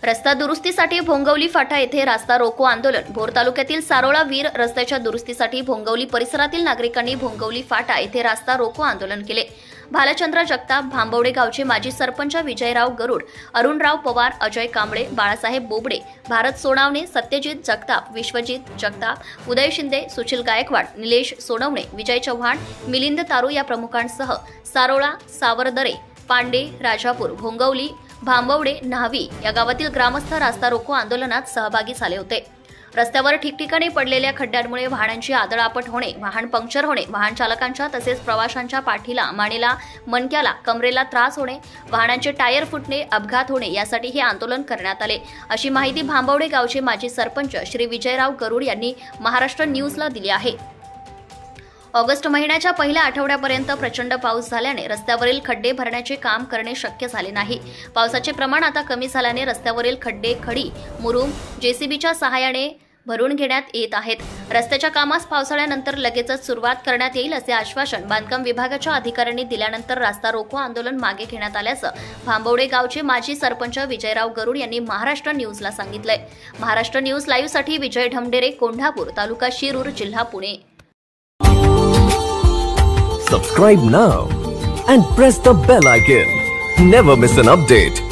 रस्ता दुरुस्तीसाठी भोंगवली फाटा येथे रास्ता रोको आंदोलन। भोर तालुक्यातील सारोळा वीर रस्त्याच्या दुरुस्तीसाठी भोंगवली परिसरातील नागरिकांनी भोंगवली फाटा येथे रास्ता रोको आंदोलन केले। भालचंद्र जगताप, भांबवडे गावचे माजी सरपंच विजयराव गरुड, अरुणराव पवार, अजय कांबळे, बाळासाहेब बोबडे, भारत सोनावणे, सत्यजित जगताप, विश्वजित जगताप, उदय शिंदे, सुशील गायकवाड, निलेश सोनवणे, विजय चव्हाण, मिलिंद तारू या प्रमुखांसह सारोळा, सावरदरे, पांडे, राजापूर, भोंगवली, भांबवडे, न्हावी या गावातील ग्रामस्थ रास्ता रोको आंदोलनात सहभागी झाले होते। रस्त्यावर ठिकठिकाणी पडलेल्या खड्ड्यांमुळे वाहनांची आदळआपट होणे, वाहन पंक्चर होणे, वाहन चालकांच्या तसेच प्रवाशांच्या पाठीला, मानेला, मणक्याला, कमरेला त्रास होणे, वाहनांचे टायर फुटणे, अपघात होणे यासाठी हे आंदोलन करण्यात आले, अशी माहिती भांबवडे गावचे माजी सरपंच श्री विजयराव गरुड यांनी महाराष्ट्र न्यूजला दिली आहे। ऑगस्ट महिन्याच्या पहिल्या आठवड्यापर्यंत प्रचंड पाऊस झाल्याने रस्त्यावरील खड्डे भरण्याचे काम करणे शक्य झाले नाही। पावसाचे प्रमाण आता कमी झाल्याने रस्त्यावरील खड्डे खडी, मुरुम, जेसीबीच्या सहाय्याने भरून घेण्यात येत आहेत। रस्त्याच्या कामास पावसाळ्यानंतर लगेचच सुरुवात करण्यात येईल असे आश्वासन बांधकाम विभागाच्या अधिकाऱ्यांनी दिल्यानंतर रास्ता रोको आंदोलन मागे घेण्यात आल्याचं भांबवडे गावचे माजी सरपंच विजयराव गरुड यांनी महाराष्ट्र न्यूजला सांगितलंय। महाराष्ट्र न्यूज लाईव्हसाठी विजय ढमडेरे, कोंढापूर, तालुका शिरूर, जिल्हा Pune. Subscribe now and press the bell icon. Never miss an update.